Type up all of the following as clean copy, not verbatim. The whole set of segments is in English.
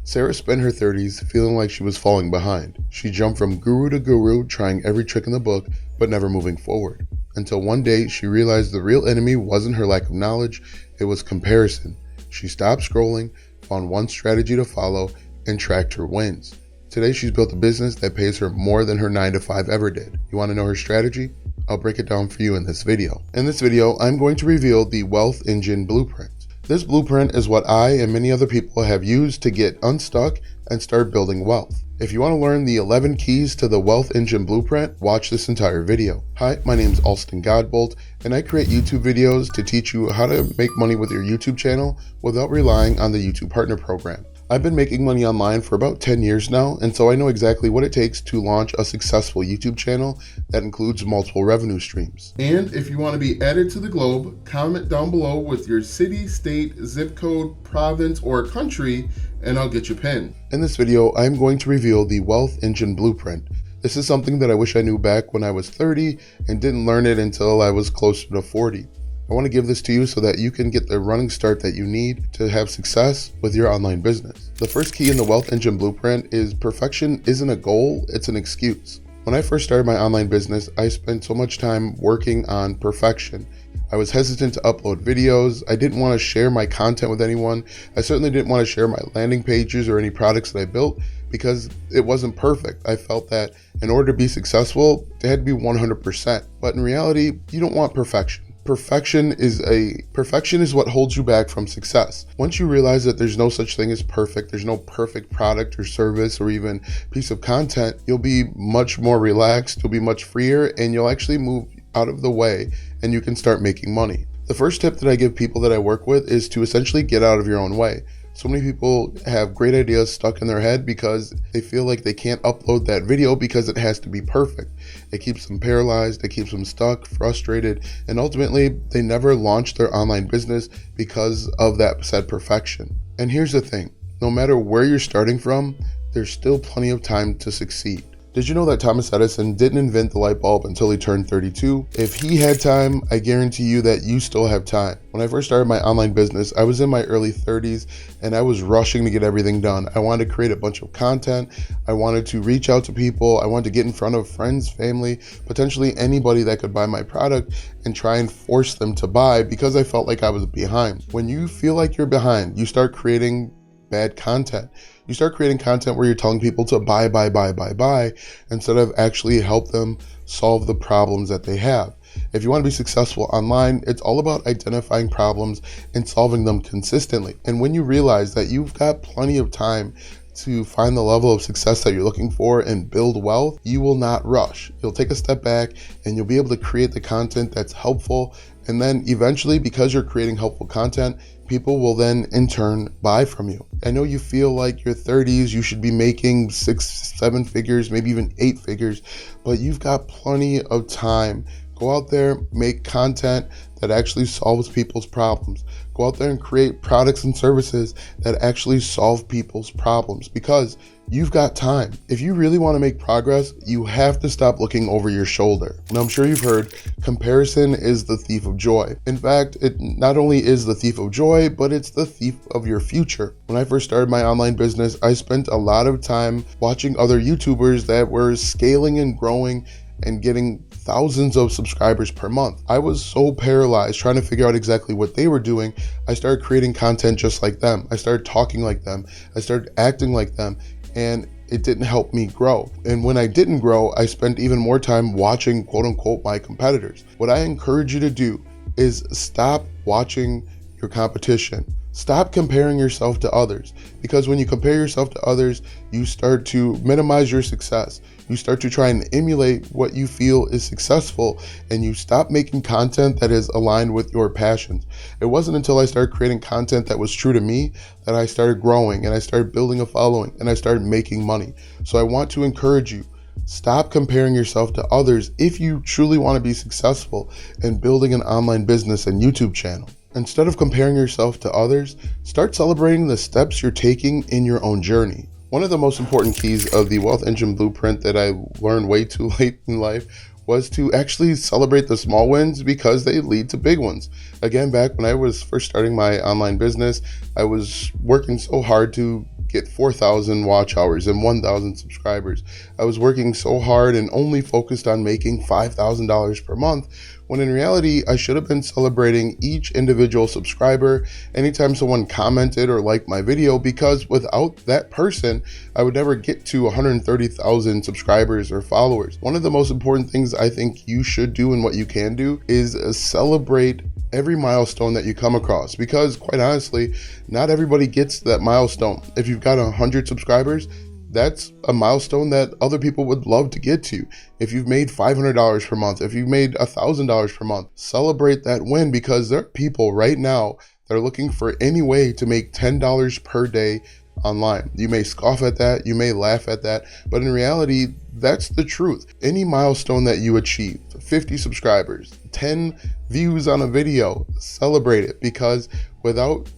Sarah spent her 30s feeling like she was falling behind. She jumped from guru to guru, trying every trick in the book, but never moving forward. Until one day, she realized the real enemy wasn't her lack of knowledge, it was comparison. She stopped scrolling, found one strategy to follow, and tracked her wins. Today, she's built a business that pays her more than her 9-to-5 ever did. You want to know her strategy? I'll break it down for you in this video. In this video, I'm going to reveal the Wealth Engine Blueprint. This blueprint is what I and many other people have used to get unstuck and start building wealth. If you want to learn the 11 keys to the Wealth Engine Blueprint, watch this entire video. Hi, my name is Alston Godbolt, and I create YouTube videos to teach you how to make money with your YouTube channel without relying on the YouTube Partner Program. I've been making money online for about 10 years now, and so I know exactly what it takes to launch a successful YouTube channel that includes multiple revenue streams. And if you want to be added to the globe, comment down below with your city, state, zip code, province, or country, and I'll get you pinned. In this video, I'm going to reveal the Wealth Engine Blueprint. This is something that I wish I knew back when I was 30 and didn't learn it until I was closer to 40. I want to give this to you so that you can get the running start that you need to have success with your online business. The first key in the Wealth Engine Blueprint is perfection isn't a goal, it's an excuse. When I first started my online business, I spent so much time working on perfection. I was hesitant to upload videos. I didn't want to share my content with anyone. I certainly didn't want to share my landing pages or any products that I built because it wasn't perfect. I felt that in order to be successful, it had to be 100%. But in reality, you don't want perfection. Perfection is what holds you back from success. Once you realize that there's no such thing as perfect, there's no perfect product or service or even piece of content, you'll be much more relaxed, you'll be much freer, and you'll actually move out of the way and you can start making money. The first tip that I give people that I work with is to essentially get out of your own way. So many people have great ideas stuck in their head because they feel like they can't upload that video because it has to be perfect. It keeps them paralyzed, it keeps them stuck, frustrated, and ultimately they never launch their online business because of that said perfection. And here's the thing, no matter where you're starting from, there's still plenty of time to succeed. Did you know that Thomas Edison didn't invent the light bulb until he turned 32? If he had time, I guarantee you that you still have time. When I first started my online business, I was in my early 30s and I was rushing to get everything done. I wanted to create a bunch of content. I wanted to reach out to people. I wanted to get in front of friends, family, potentially anybody that could buy my product and try and force them to buy because I felt like I was behind. When you feel like you're behind, you start creating bad content. You start creating content where you're telling people to buy instead of actually help them solve the problems that they have. If you want to be successful online, it's all about identifying problems and solving them consistently. And when you realize that you've got plenty of time to find the level of success that you're looking for and build wealth, you will not rush. You'll take a step back and you'll be able to create the content that's helpful. And then eventually, because you're creating helpful content, people will then in turn buy from you. I know you feel like your 30s, you should be making 6, 7 figures, maybe even 8 figures, but you've got plenty of time. Go out there, make content that actually solves people's problems. Go out there and create products and services that actually solve people's problems because you've got time. If you really want to make progress, you have to stop looking over your shoulder. Now, I'm sure you've heard comparison is the thief of joy. In fact, it not only is the thief of joy, but it's the thief of your future. When I first started my online business, I spent a lot of time watching other YouTubers that were scaling and growing and getting thousands of subscribers per month. I was so paralyzed trying to figure out exactly what they were doing. I started creating content just like them. I started talking like them. I started acting like them, and it didn't help me grow. And when I didn't grow, I spent even more time watching quote unquote my competitors. What I encourage you to do is stop watching your competition. Stop comparing yourself to others, because when you compare yourself to others, you start to minimize your success. You start to try and emulate what you feel is successful, and you stop making content that is aligned with your passions. It wasn't until I started creating content that was true to me that I started growing and I started building a following and I started making money. So I want to encourage you, stop comparing yourself to others if you truly want to be successful in building an online business and YouTube channel. Instead of comparing yourself to others, start celebrating the steps you're taking in your own journey. One of the most important keys of the Wealth Engine Blueprint that I learned way too late in life was to actually celebrate the small wins because they lead to big ones. Again, back when I was first starting my online business, I was working so hard to get 4,000 watch hours and 1,000 subscribers. I was working so hard and only focused on making $5,000 per month, when in reality, I should have been celebrating each individual subscriber anytime someone commented or liked my video, because without that person, I would never get to 130,000 subscribers or followers. One of the most important things I think you should do and what you can do is celebrate every milestone that you come across, because quite honestly, not everybody gets that milestone. If you've got 100 subscribers, that's a milestone that other people would love to get to. If you've made $500 per month, if you've made $1,000 per month, celebrate that win, because there are people right now that are looking for any way to make $10 per day online. You may scoff at that, you may laugh at that, but in reality, that's the truth. Any milestone that you achieve, 50 subscribers, 10 views on a video, celebrate it, because without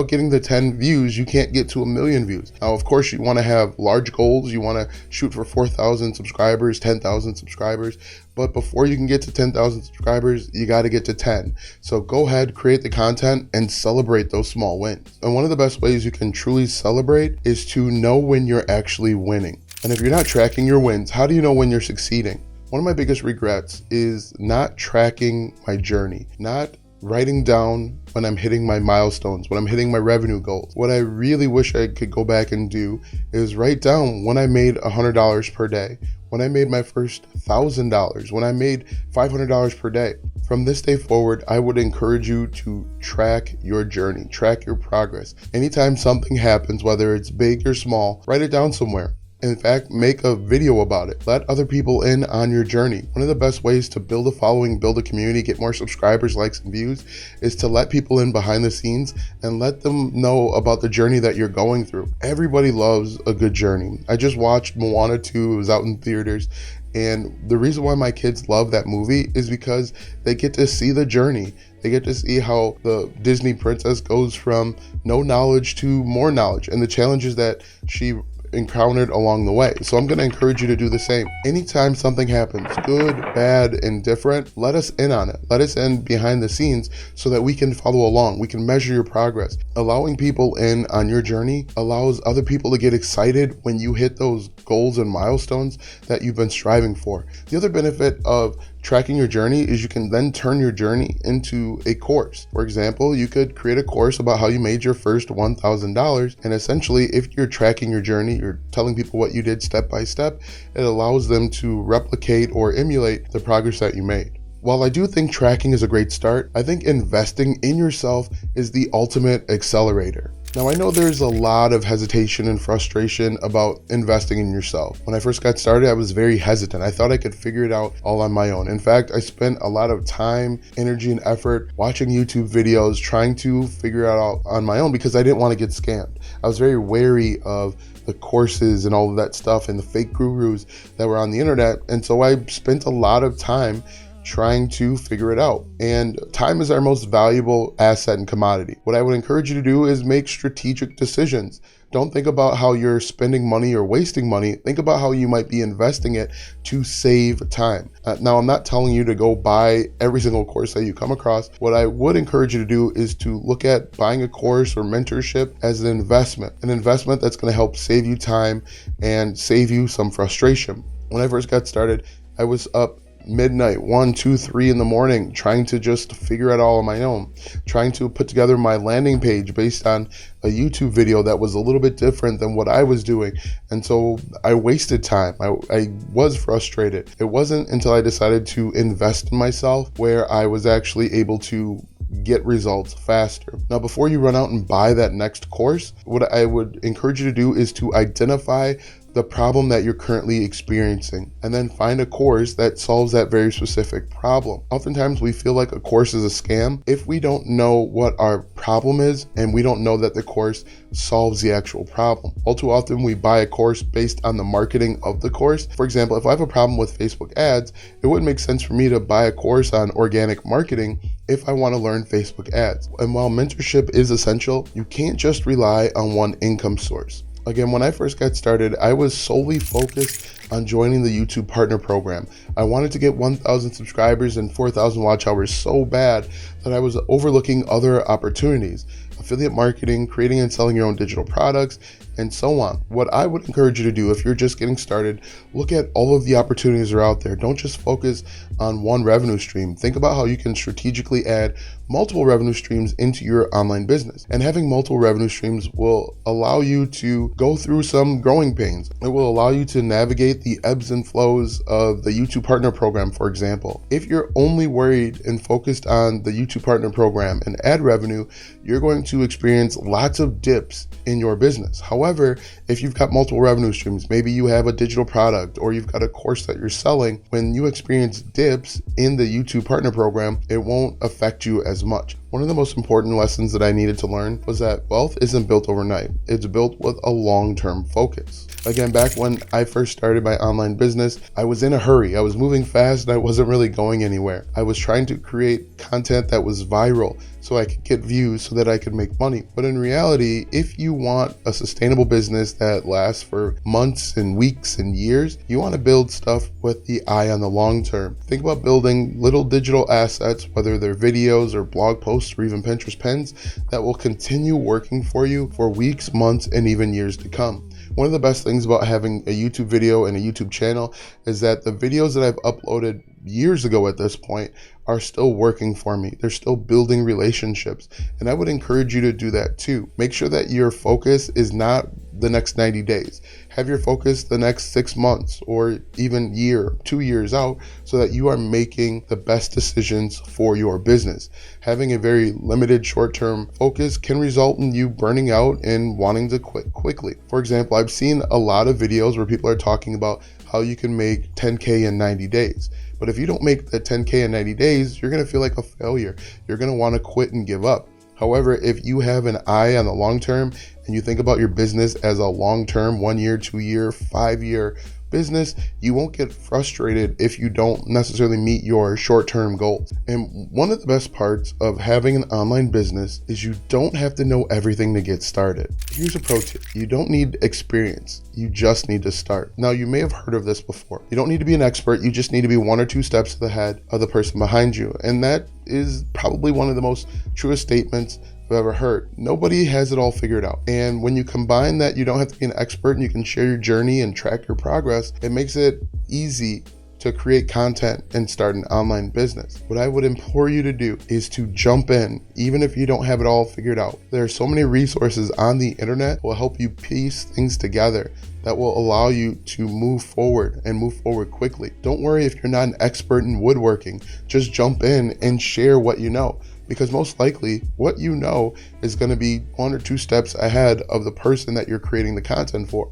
getting the 10 views, you can't get to 1 million views. Now, of course, you want to have large goals. You want to shoot for 4,000 subscribers, 10,000 subscribers. But before you can get to 10,000 subscribers, you got to get to 10. So go ahead, create the content, and celebrate those small wins. And one of the best ways you can truly celebrate is to know when you're actually winning. And if you're not tracking your wins, how do you know when you're succeeding? One of my biggest regrets is not tracking my journey, not writing down when I'm hitting my milestones, when I'm hitting my revenue goals. What I really wish I could go back and do is write down when I made $100 per day, when I made my first $1,000, when I made $500 per day. From this day forward, I would encourage you to track your journey, track your progress. Anytime something happens, whether it's big or small, write it down somewhere. In fact, make a video about it. Let other people in on your journey. One of the best ways to build a following, build a community, get more subscribers, likes, and views is to let people in behind the scenes and let them know about the journey that you're going through. Everybody loves a good journey. I just watched Moana 2. It was out in theaters. And the reason why my kids love that movie is because they get to see the journey. They get to see how the Disney princess goes from no knowledge to more knowledge and the challenges that she encountered along the way. So I'm going to encourage you to do the same. Anytime something happens, good, bad, indifferent, let us in on it. Let us in behind the scenes so that we can follow along. We can measure your progress. Allowing people in on your journey allows other people to get excited when you hit those goals and milestones that you've been striving for. The other benefit of tracking your journey is you can then turn your journey into a course. For example, you could create a course about how you made your first $1,000, and essentially, if you're tracking your journey, you're telling people what you did step by step, it allows them to replicate or emulate the progress that you made. While I do think tracking is a great start, I think investing in yourself is the ultimate accelerator. Now, I know there's a lot of hesitation and frustration about investing in yourself. When I first got started, I was very hesitant. I thought I could figure it out all on my own. In fact, I spent a lot of time, energy, and effort watching YouTube videos, trying to figure it out on my own because I didn't want to get scammed. I was very wary of the courses and all of that stuff and the fake gurus that were on the internet. And so I spent a lot of time trying to figure it out. And time is our most valuable asset and commodity. What I would encourage you to do is make strategic decisions. Don't think about how you're spending money or wasting money. Think about how you might be investing it to save time. Now, I'm not telling you to go buy every single course that you come across. What I would encourage you to do is to look at buying a course or mentorship as an investment that's going to help save you time and save you some frustration. When I first got started, I was up midnight, 1, 2, 3 in the morning, trying to just figure it all on my own, trying to put together my landing page based on a YouTube video that was a little bit different than what I was doing. And so I wasted time. I was frustrated. It wasn't until I decided to invest in myself where I was actually able to get results faster. Now, before you run out and buy that next course, what I would encourage you to do is to identify the problem that you're currently experiencing and then find a course that solves that very specific problem. Oftentimes we feel like a course is a scam if we don't know what our problem is and we don't know that the course solves the actual problem. All too often we buy a course based on the marketing of the course. For example, if I have a problem with Facebook ads, it wouldn't make sense for me to buy a course on organic marketing if I want to learn Facebook ads. And while mentorship is essential, you can't just rely on one income source. Again, when I first got started, I was solely focused on joining the YouTube Partner Program. I wanted to get 1,000 subscribers and 4,000 watch hours so bad that I was overlooking other opportunities. Affiliate marketing, creating and selling your own digital products, and so on. What I would encourage you to do if you're just getting started, look at all of the opportunities that are out there. Don't just focus on one revenue stream. Think about how you can strategically add multiple revenue streams into your online business. And having multiple revenue streams will allow you to go through some growing pains. It will allow you to navigate the ebbs and flows of the YouTube Partner Program, for example. If you're only worried and focused on the YouTube Partner Program and ad revenue, you're going to experience lots of dips in your business. However, if you've got multiple revenue streams, maybe you have a digital product or you've got a course that you're selling, when you experience dips in the YouTube Partner Program, it won't affect you as much. One of the most important lessons that I needed to learn was that wealth isn't built overnight. It's built with a long-term focus. Again, back when I first started my online business, I was in a hurry. I was moving fast and I wasn't really going anywhere. I was trying to create content that was viral so I could get views so that I could make money. But in reality, if you want a sustainable business that lasts for months and weeks and years, you want to build stuff with the eye on the long term. Think about building little digital assets, whether they're videos or blog posts or even Pinterest pins, that will continue working for you for weeks, months, and even years to come. One of the best things about having a YouTube video and a YouTube channel is that the videos that I've uploaded years ago at this point are still working for me. They're still building relationships. And I would encourage you to do that too. Make sure that your focus is not the next 90 days. Have your focus the next 6 months or even year, 2 years out, so that you are making the best decisions for your business. Having a very limited short-term focus can result in you burning out and wanting to quit quickly. For example, I've seen a lot of videos where people are talking about how you can make 10K in 90 days. But if you don't make the 10K in 90 days, you're going to feel like a failure. You're going to want to quit and give up. However, if you have an eye on the long term and you think about your business as a long-term 1 year, 2 year, 5 year business, you won't get frustrated if you don't necessarily meet your short-term goals. And one of the best parts of having an online business is you don't have to know everything to get started. Here's a pro tip. You don't need experience. You just need to start. Now, you may have heard of this before. You don't need to be an expert. You just need to be 1 or 2 steps ahead of the person behind you. And that is probably one of the most truest statements I've ever heard. Nobody has it all figured out. And when you combine that you don't have to be an expert and you can share your journey and track your progress, it makes it easy to create content and start an online business. What I would implore you to do is to jump in, even if you don't have it all figured out. There are so many resources on the internet that will help you piece things together that will allow you to move forward and move forward quickly. Don't worry if you're not an expert in woodworking. Just jump in and share what you know, because most likely what you know is going to be 1 or 2 steps ahead of the person that you're creating the content for.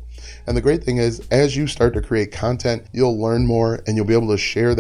And the great thing is, as you start to create content, you'll learn more and you'll be able to share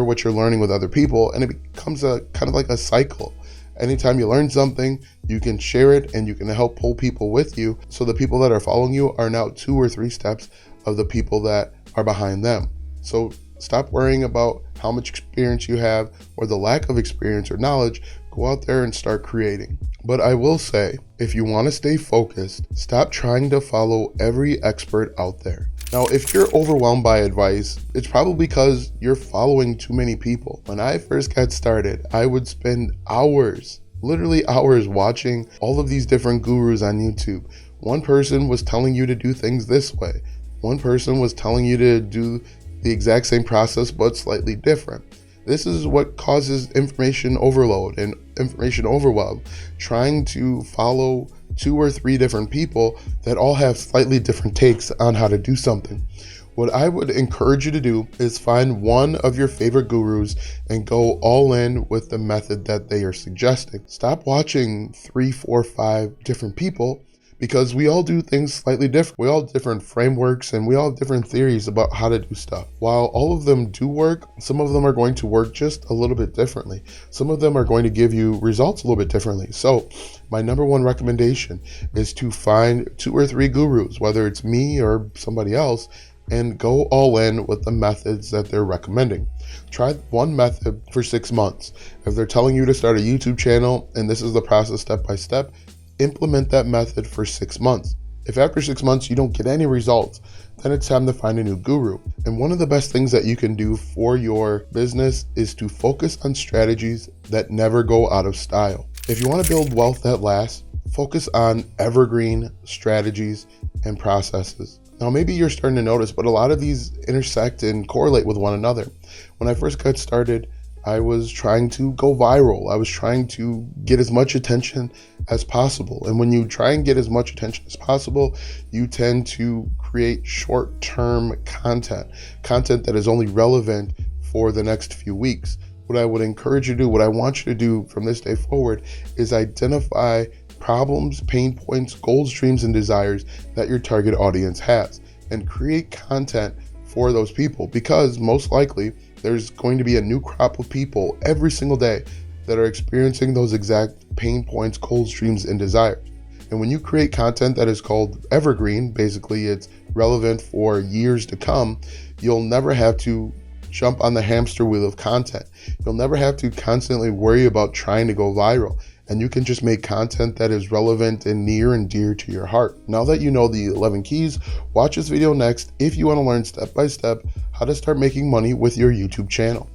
what you're learning with other people, and it becomes a kind of like a cycle. Anytime you learn something, you can share it and you can help pull people with you, so the people that are following you are now 2 or 3 steps of the people that are behind them. So stop worrying about how much experience you have or the lack of experience or knowledge. Go out there and start creating. But I will say, if you want to stay focused, stop trying to follow every expert out there. Now, if you're overwhelmed by advice, it's probably because you're following too many people. When I first got started, I would spend hours, literally hours, watching all of these different gurus on YouTube. One person was telling you to do things this way. One person was telling you to do the exact same process but slightly different. This is what causes information overload and information overwhelm, trying to follow 2 or 3 different people that all have slightly different takes on how to do something. What I would encourage you to do is find one of your favorite gurus and go all in with the method that they are suggesting. Stop watching 3, 4, 5 different people, because we all do things slightly different. We all have different frameworks and we all have different theories about how to do stuff. While all of them do work, some of them are going to work just a little bit differently. Some of them are going to give you results a little bit differently. So my number 1 recommendation is to find 2 or 3 gurus, whether it's me or somebody else, and go all in with the methods that they're recommending. Try one method for 6 months. If they're telling you to start a YouTube channel and this is the process step by step, implement that method for 6 months. If after 6 months you don't get any results, then it's time to find a new guru. And one of the best things that you can do for your business is to focus on strategies that never go out of style. If you want to build wealth that lasts, Focus on evergreen strategies and processes. Now, maybe you're starting to notice, but a lot of these intersect and correlate with one another. When I first got started, I was trying to go viral. I was trying to get as much attention as possible. And when you try and get as much attention as possible, you tend to create short-term content that is only relevant for the next few weeks. What I would encourage you to do, what I want you to do from this day forward, is identify problems, pain points, goals, dreams, and desires that your target audience has, and create content for those people, because most likely there's going to be a new crop of people every single day that are experiencing those exact pain points, goals, dreams, and desires. And when you create content that is called evergreen, basically it's relevant for years to come, you'll never have to jump on the hamster wheel of content. You'll never have to constantly worry about trying to go viral. And you can just make content that is relevant and near and dear to your heart. Now that you know the 11 keys, watch this video next if you want to learn step by step how to start making money with your YouTube channel.